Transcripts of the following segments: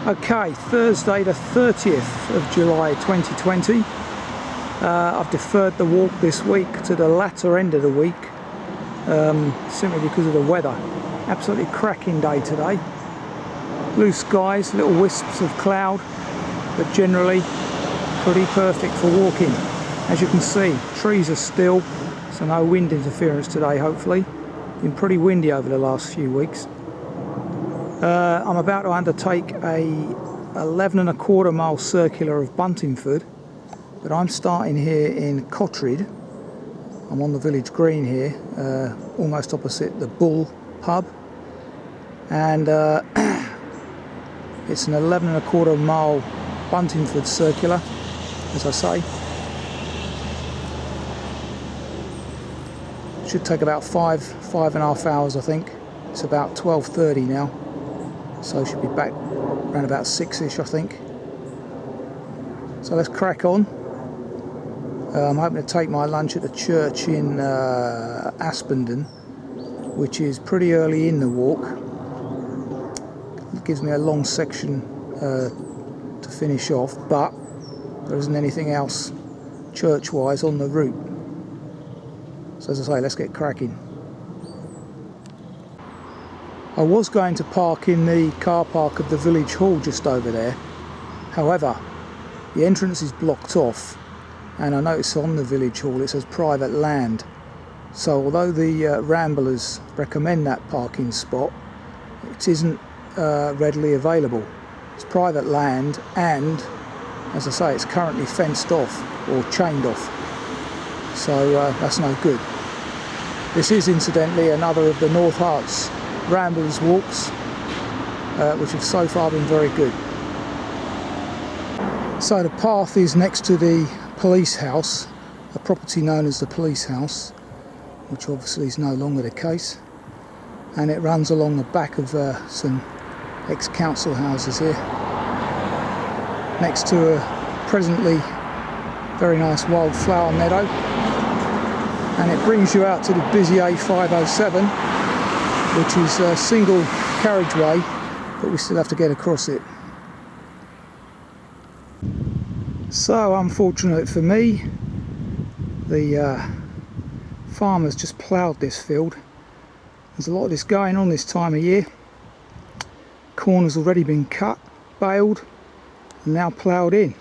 Okay, Thursday the 30th of July 2020. I've deferred the walk this week to the latter end of the week, simply because of the weather. Absolutely cracking day today. Blue skies, little wisps of cloud, but generally pretty perfect for walking. As you can see, trees are still, so no wind interference today, hopefully. Been pretty windy over the last few weeks. I'm about to undertake a 11.25 mile circular of Buntingford, but I'm starting here in Cottered. I'm on the village green here, almost opposite the Bull pub, and it's an 11.25 mile Buntingford Circular, as I say. Should take about five and a half hours, I think. It's about 12:30 now. So should be back around about 6ish, I think. So let's crack on. I'm hoping to take my lunch at the church in Aspenden, which is pretty early in the walk. It gives me a long section to finish off, but there isn't anything else church-wise on the route. So as I say, let's get cracking. I was going to park in the car park of the village hall just over there. However, the entrance is blocked off, and I notice on the village hall it says private land. So although the Ramblers recommend that parking spot, it isn't readily available. It's private land, and as I say, it's currently fenced off or chained off. So that's no good. This is incidentally another of the North Herts Ramblers walks, which have so far been very good. So the path is next to the police house, a property known as the police house, which obviously is no longer the case, and it runs along the back of some ex-council houses here, next to a presently very nice wildflower meadow, and it brings you out to the busy A507, which is a single carriageway, but we still have to get across it. So unfortunate for me, the farmers just ploughed this field. There's a lot of this going on this time of year. Corn has already been cut, baled, and now ploughed in.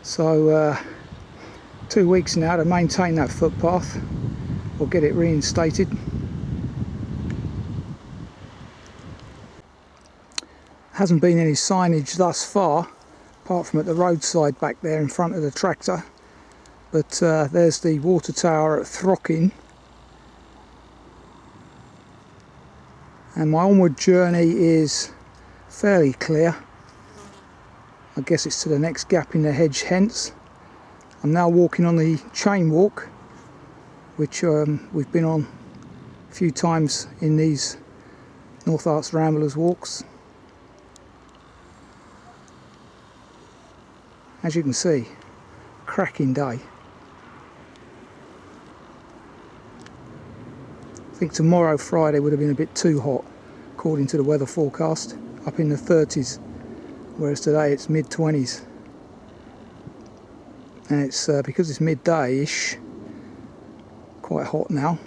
So 2 weeks now to maintain that footpath or get it reinstated. Hasn't been any signage thus far, apart from at the roadside back there in front of the tractor. But there's the water tower at Throckin. And my onward journey is fairly clear. I guess it's to the next gap in the hedge hence. I'm now walking on the chain walk, which we've been on a few times in these North Herts Ramblers walks. As you can see, cracking day. I think tomorrow, Friday, would have been a bit too hot, according to the weather forecast, up in the 30s, whereas today it's mid-20s. And it's because it's midday-ish, quite hot now.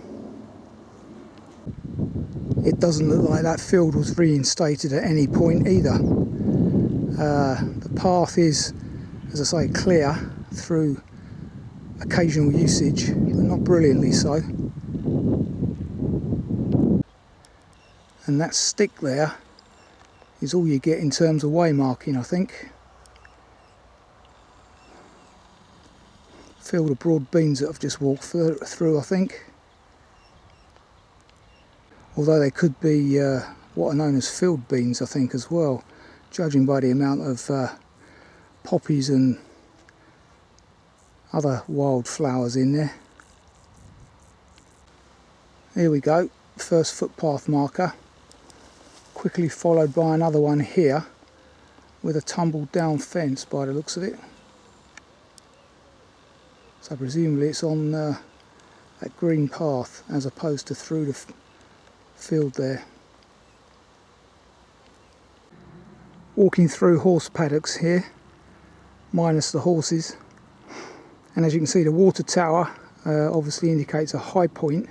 It doesn't look like that field was reinstated at any point either. The path is, as I say, clear through occasional usage, but not brilliantly so. And that stick there is all you get in terms of waymarking, I think. Field of broad beans that I've just walked through, I think. Although they could be what are known as field beans, I think, as well, judging by the amount of poppies and other wildflowers in there. Here we go, first footpath marker, quickly followed by another one here with a tumbled down fence by the looks of it. So presumably it's on that green path as opposed to through the field there. Walking through horse paddocks here, minus the horses, and as you can see the water tower obviously indicates a high point.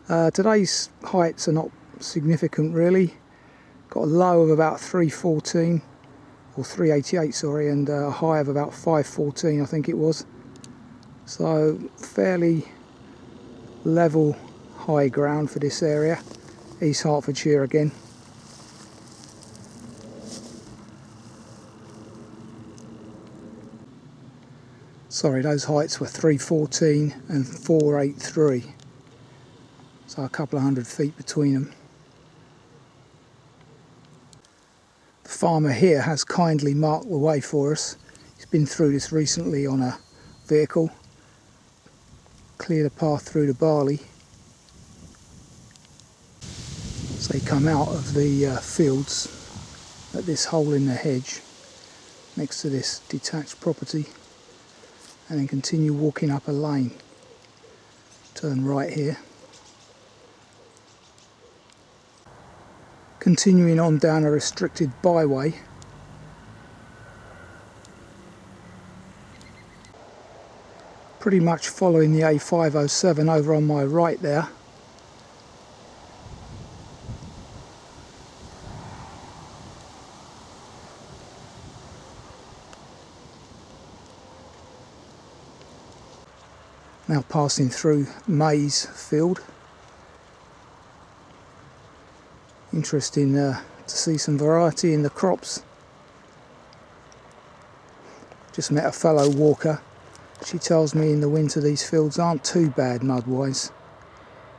Today's heights are not significant really. Got a low of about 314 or 388 sorry, and a high of about 514 I think it was, so fairly level high ground for this area. East Hertfordshire again. Sorry, those heights were 314 and 483, so a couple of 100 feet between them. The farmer here has kindly marked the way for us. He's been through this recently on a vehicle, cleared a path through the barley. So you come out of the fields at this hole in the hedge next to this detached property, and then continue walking up a lane. Turn right here. Continuing on down a restricted byway. Pretty much following the A507 over on my right there. Now passing through maize field. Interesting to see some variety in the crops. Just met a fellow walker. She tells me in the winter these fields aren't too bad mud-wise,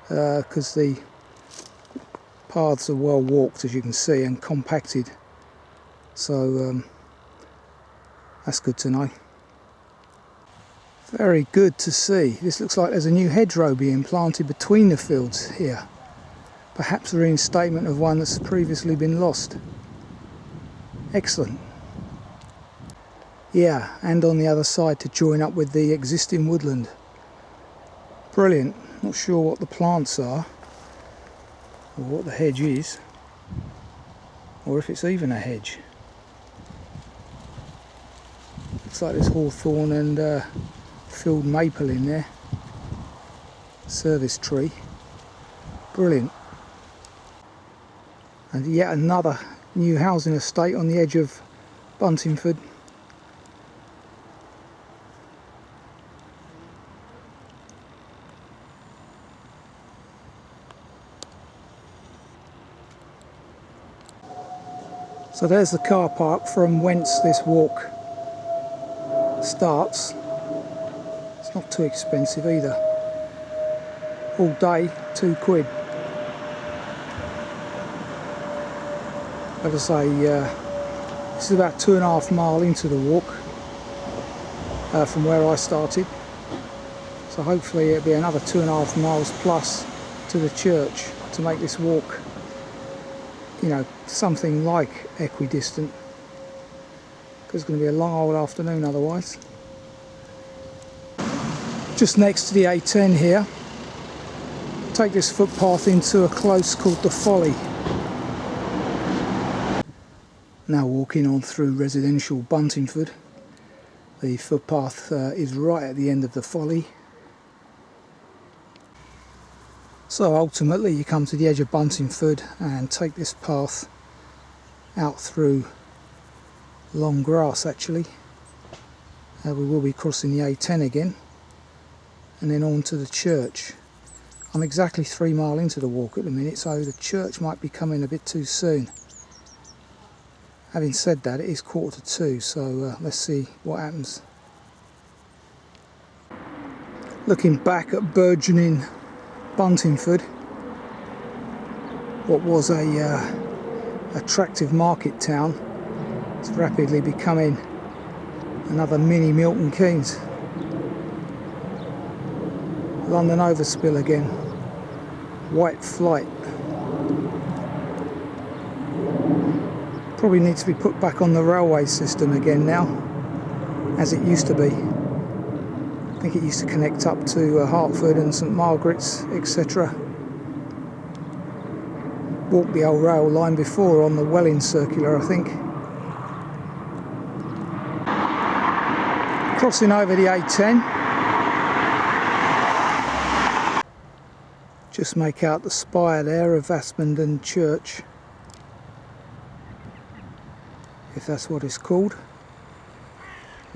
because the paths are well walked, as you can see, and compacted. So that's good to know. Very good to see. This looks like there's a new hedgerow being planted between the fields here. Perhaps a reinstatement of one that's previously been lost. Excellent. Yeah, and on the other side to join up with the existing woodland. Brilliant. Not sure what the plants are, or what the hedge is, or if it's even a hedge. Looks like there's hawthorn and field maple in there. Service tree. Brilliant. And yet another new housing estate on the edge of Buntingford. So there's the car park from whence this walk starts. It's not too expensive either. All day, £2. As I say, this is about 2.5 miles into the walk from where I started. So hopefully it'll be another 2.5 miles plus to the church to make this walk, you know, something like equidistant. Because it's going to be a long old afternoon otherwise. Just next to the A10 here, take this footpath into a close called the Folly. Now walking on through residential Buntingford. The footpath is right at the end of the Folly. So ultimately you come to the edge of Buntingford and take this path out through long grass actually. We will be crossing the A10 again and then on to the church. I'm exactly 3 miles into the walk at the minute, so the church might be coming a bit too soon. Having said that, it is 1:45, so let's see what happens. Looking back at burgeoning Buntingford, what was a attractive market town, it's rapidly becoming another mini Milton Keynes. London overspill again. White flight. Probably needs to be put back on the railway system again now, as it used to be. I think it used to connect up to Hertford and St Margaret's, etc. Walked the old rail line before on the Welling Circular, I think. Crossing over the A10. Just make out the spire there of Aspenden Church, if that's what it's called.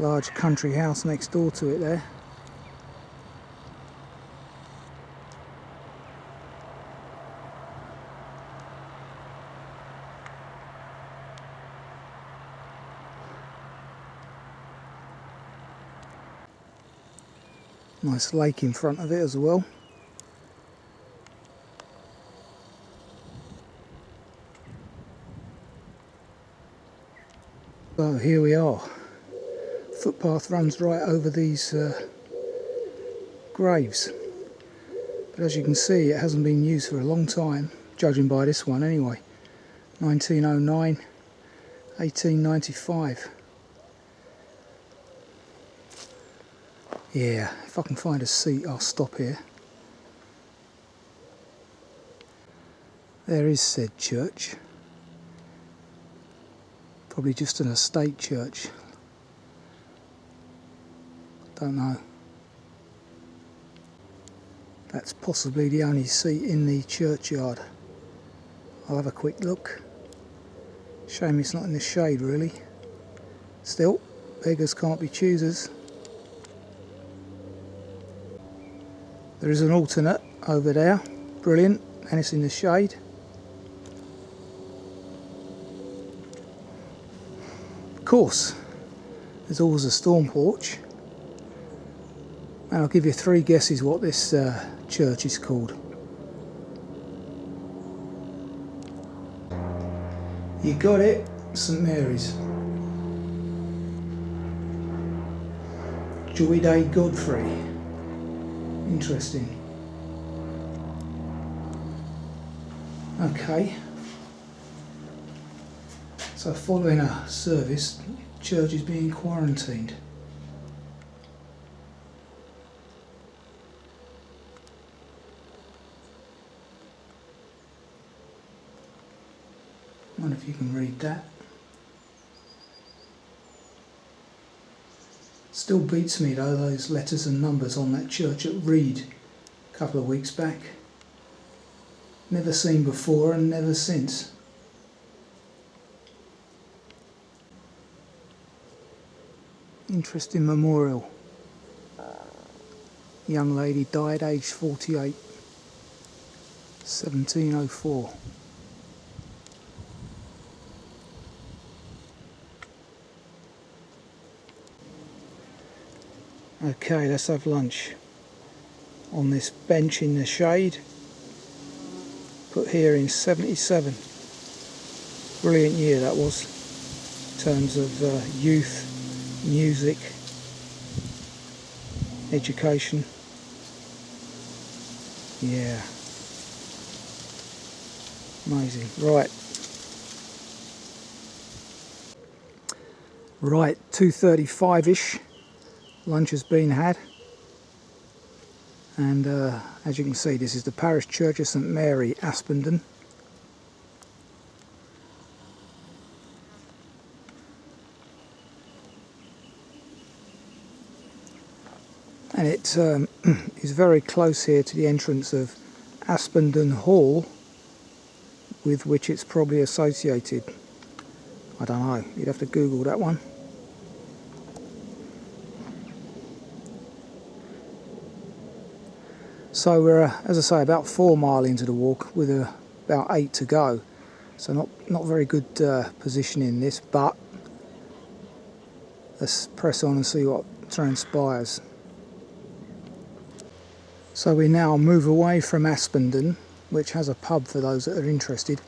Large country house next door to it there. Nice lake in front of it as well. So here we are. Footpath runs right over these graves. But as you can see, it hasn't been used for a long time, judging by this one anyway. 1909, 1895. Yeah, if I can find a seat, I'll stop here. There is said church. Probably just an estate church. Don't know. That's possibly the only seat in the churchyard. I'll have a quick look. Shame it's not in the shade really. Still, beggars can't be choosers. There is an alternate over there. Brilliant. And it's in the shade. Of course, there's always a storm porch. And I'll give you 3 guesses what this church is called. You got it, St Mary's. Joy Day Godfrey. Interesting. Okay. So following a service, the church is being quarantined. I wonder if you can read that. Still beats me though, those letters and numbers on that church at Reed a couple of weeks back. Never seen before and never since. Interesting memorial. Young lady died aged 48. 1704. Okay, let's have lunch on this bench in the shade. Put here in 77. Brilliant year that was, in terms of youth, music, education. Yeah, amazing. Right, 2:35ish. Lunch has been had, and as you can see, this is the parish church of St Mary, Aspenden. And it is very close here to the entrance of Aspenden Hall, with which it's probably associated. I don't know, you'd have to Google that one. So we're, as I say, about 4 miles into the walk with about 8 to go. So not very good position in this, but let's press on and see what transpires. So we now move away from Aspenden, which has a pub for those that are interested.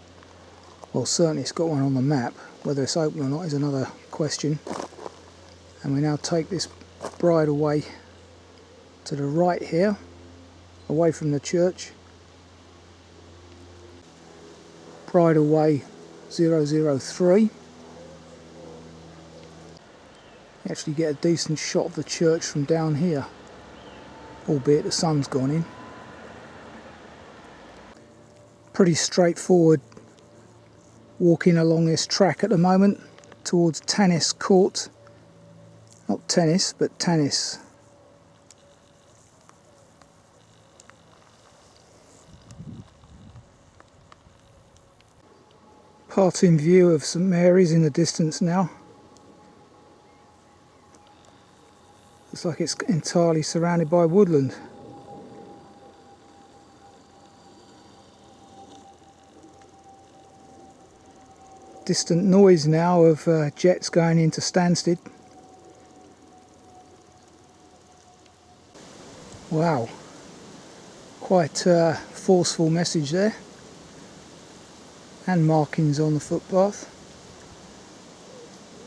Well, certainly it's got one on the map. Whether it's open or not is another question. And we now take this bridleway to the right here, away from the church. Bridleway 003. You actually get a decent shot of the church from down here, albeit the sun's gone in. Pretty straightforward walking along this track at the moment towards Tannis Court, Not tennis, but tannis. Parting view of St Mary's in the distance now. Looks like it's entirely surrounded by woodland. Distant noise now of jets going into Stansted. Wow, quite a forceful message there. And markings on the footpath.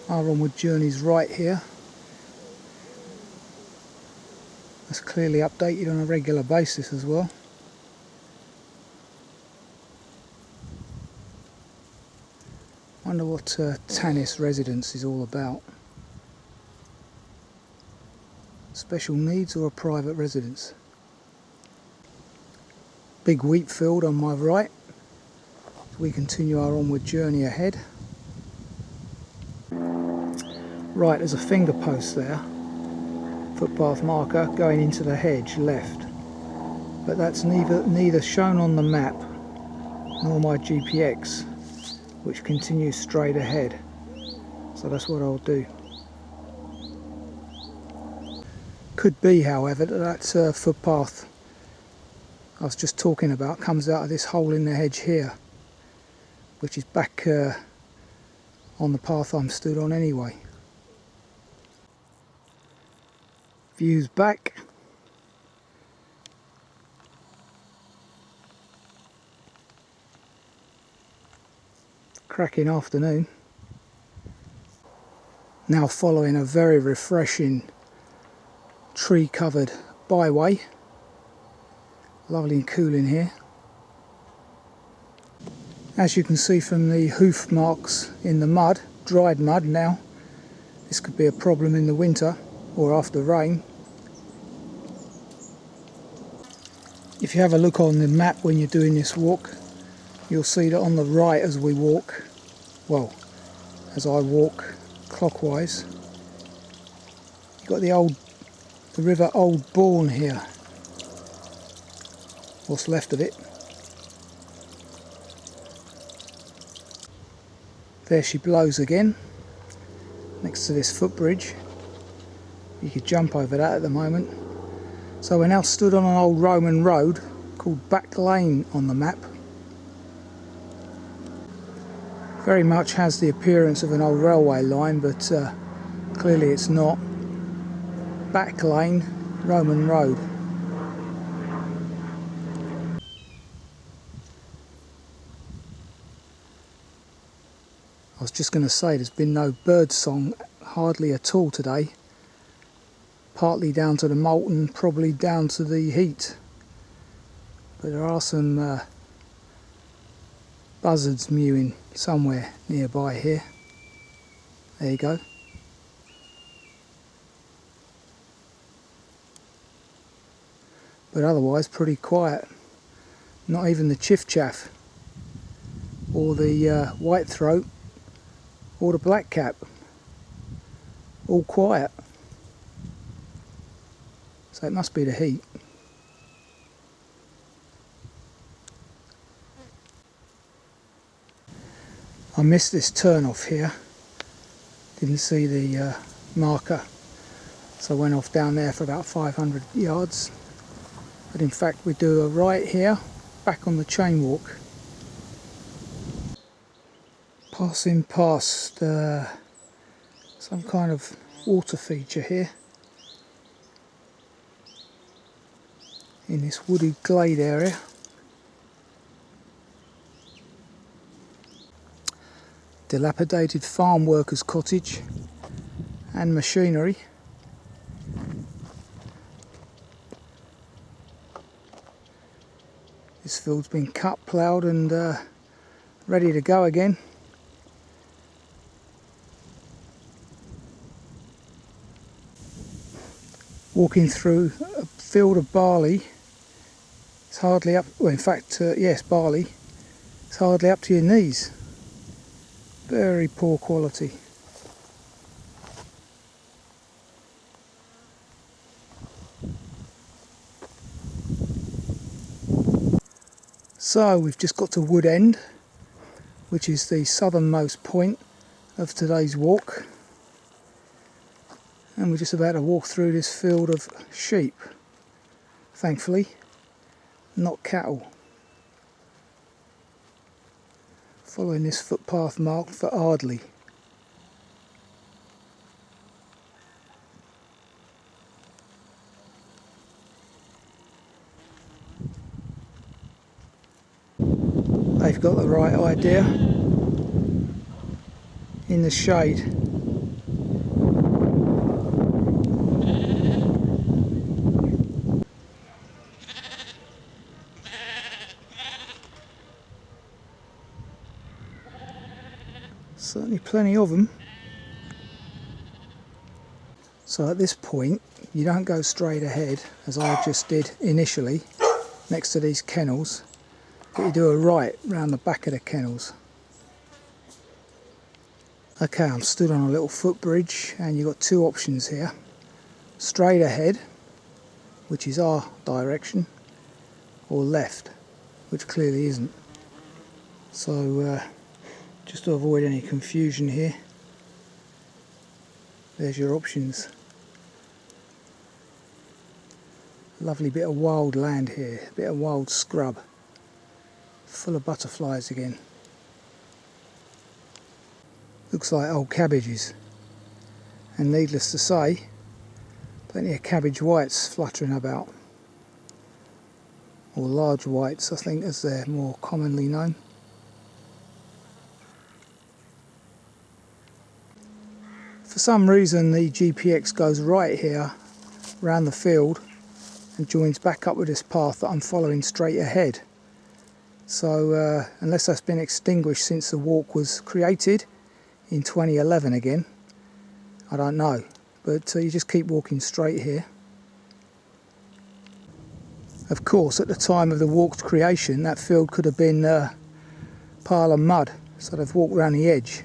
Our onward journey's right here. That's clearly updated on a regular basis as well. Wonder what Tannis residence is all about. Special needs or a private residence? Big wheat field on my right. We continue our onward journey ahead. Right, there's a finger post there. Footpath marker going into the hedge left. But that's neither shown on the map nor my GPX, which continues straight ahead. So that's what I'll do. Could be, however, that footpath I was just talking about comes out of this hole in the hedge here, which is back on the path I'm stood on anyway. Views back. Cracking afternoon. Now following a very refreshing tree covered byway. Lovely and cool in here. As you can see from the hoof marks in the mud, dried mud now, this could be a problem in the winter or after rain. If you have a look on the map when you're doing this walk, you'll see that on the right as we walk, well, as I walk clockwise, you've got the river Old Bourne here, what's left of it. There she blows again, next to this footbridge. You could jump over that at the moment. So we're now stood on an old Roman road called Back Lane on the map. Very much has the appearance of an old railway line, but clearly it's not. Back Lane, Roman Road. I was just going to say there's been no birdsong hardly at all today. Partly down to the molten, probably down to the heat. But there are some buzzards mewing somewhere nearby here. There you go. But otherwise pretty quiet. Not even the chiff-chaff or the whitethroat or the blackcap. All quiet. So it must be the heat. I missed this turn off here. Didn't see the marker. So I went off down there for about 500 yards. But in fact we do a right here, back on the chain walk. Passing past some kind of water feature here. In this wooded glade area. Dilapidated farm workers' cottage and machinery. This field's been cut, ploughed and ready to go again. Walking through a field of barley. It's hardly up, well in fact, yes, barley. It's hardly up to your knees. Very poor quality. So we've just got to Wood End, which is the southernmost point of today's walk, and we're just about to walk through this field of sheep, thankfully not cattle, following this footpath marked for Ardley. They've got the right idea. In the shade. Certainly plenty of them. So at this point you don't go straight ahead as I just did initially next to these kennels, but you do a right round the back of the kennels. Okay, I'm stood on a little footbridge and you've got two options here. Straight ahead, which is our direction, or left, which clearly isn't. So just to avoid any confusion here, there's your options. Lovely bit of wild land here, a bit of wild scrub, full of butterflies again. Looks like old cabbages, and needless to say, plenty of cabbage whites fluttering about, or large whites I think as they're more commonly known. For some reason the GPX goes right here round the field and joins back up with this path that I'm following straight ahead. So unless that's been extinguished since the walk was created in 2011 again, I don't know, but you just keep walking straight here. Of course, at the time of the walk's creation that field could have been a pile of mud, so they've walked around the edge,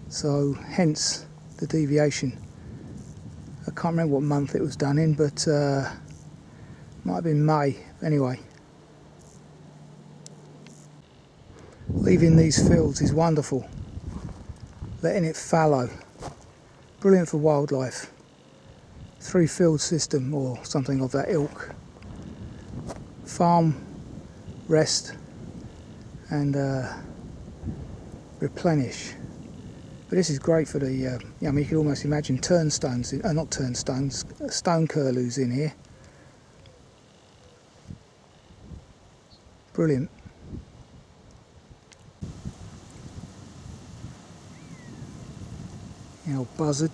so hence the deviation. I can't remember what month it was done in, but might have been May anyway. Leaving these fields is wonderful. Letting it fallow, brilliant for wildlife. 3-field system or something of that ilk. Farm, rest and replenish. But this is great for the, I mean, you could almost imagine turnstones, not turnstones, stone curlews in here. Brilliant. The old buzzard.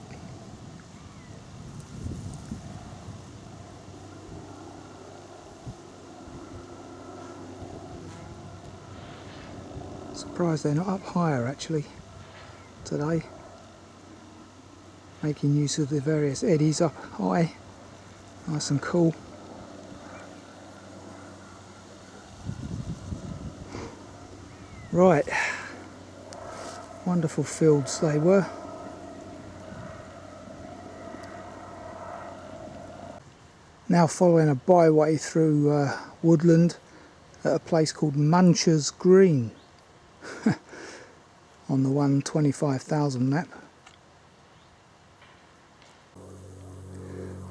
Surprised they're not up higher actually today. Making use of the various eddies up high. Nice and cool. Right. Wonderful fields they were. Now following a byway through woodland at a place called Muncher's Green on the 125,000 map.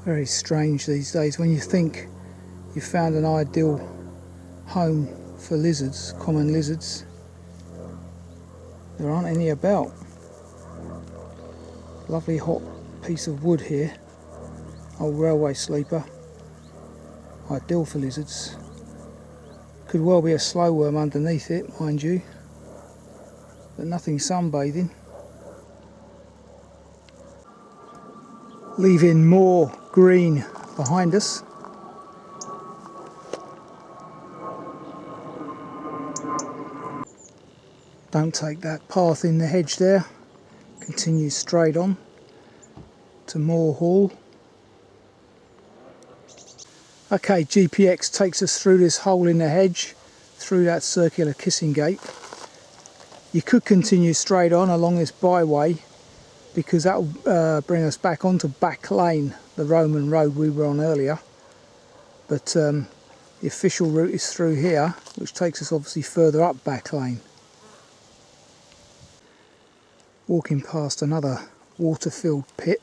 Very strange these days when you think you've found an ideal home for lizards, common lizards. There aren't any about. Lovely hot piece of wood here, old railway sleeper. Ideal for lizards. Could well be a slow worm underneath it, mind you, but nothing sunbathing. Leaving more green behind us. Don't take that path in the hedge there. Continue straight on to Moor Hall. Okay, GPX takes us through this hole in the hedge, through that circular kissing gate. You could continue straight on along this byway because that will bring us back onto Back Lane, the Roman road we were on earlier. But The official route is through here, which takes us obviously further up Back Lane. Walking past another water-filled pit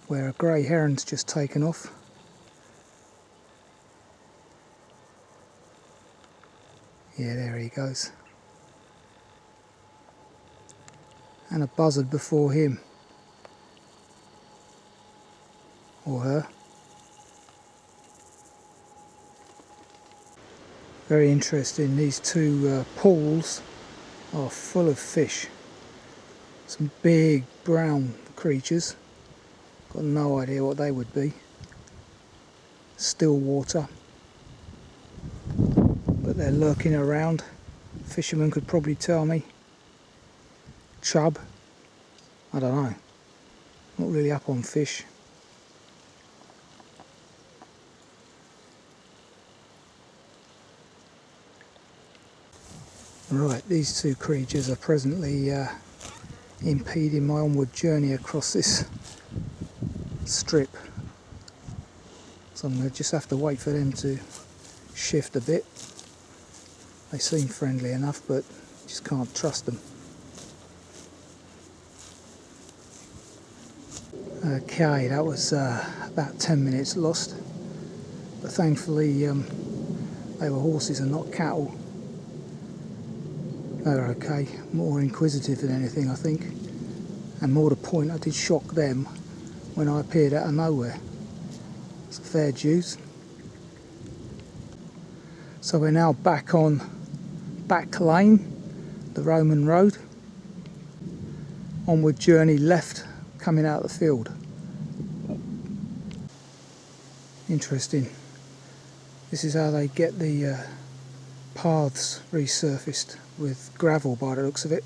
where a grey heron's just taken off. Yeah, there he goes. And a buzzard before him. Or her. Very interesting, these two pools are full of fish. Some big brown creatures. Got no idea what they would be. Still water. But they're lurking around. Fishermen could probably tell me. Chub. I don't know. Not really up on fish. Right, these two creatures are presently impeding my onward journey across this strip. So I'm going to just have to wait for them to shift a bit. They seem friendly enough, but just can't trust them. Okay, that was about 10 minutes lost, but thankfully they were horses and not cattle. They were okay, more inquisitive than anything I think, and more to the point I did shock them when I appeared out of nowhere. It's a fair dues. So we're now back on Back Lane, the Roman road. Onward journey left, coming out of the field. Interesting. This is how they get the paths resurfaced with gravel by the looks of it.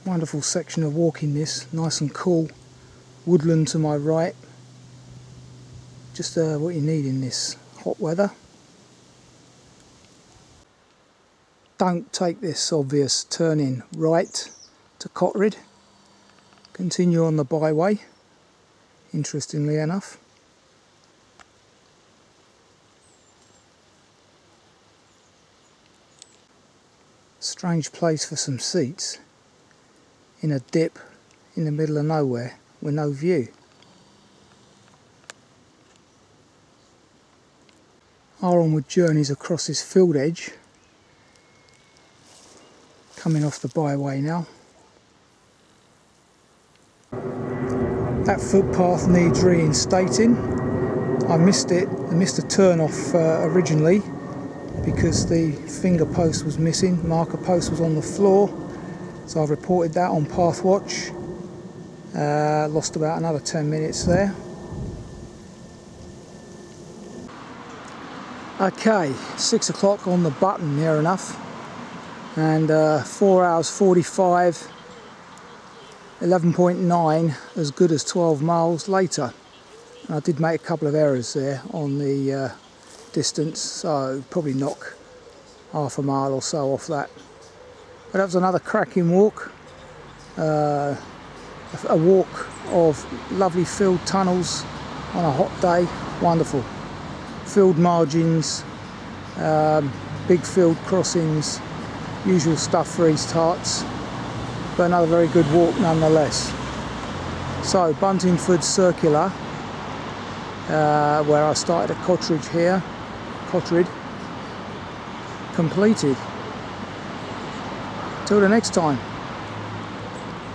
Wonderful section of walking this, nice and cool. Woodland to my right. Just what you need in this hot weather. Don't take this obvious turning right to Cottered. Continue on the byway, interestingly enough. Strange place for some seats in a dip in the middle of nowhere with no view. Our onward journeys across this field edge, coming off the byway now. That footpath needs reinstating. I missed it, I missed a turn off originally because the finger post was missing, marker post was on the floor, so I've reported that on Path Watch. Lost about another 10 minutes there. Okay, 6 o'clock on the button, near enough, and 4 hours 45, 11.9, as good as 12 miles later. And I did make a couple of errors there on the distance, so probably knock half a mile or so off that. But that was another cracking walk, a walk of lovely field tunnels on a hot day, wonderful. Field margins, big field crossings, usual stuff for East Herts, but another very good walk nonetheless. So Buntingford Circular, where I started at Cottered, completed. Till the next time.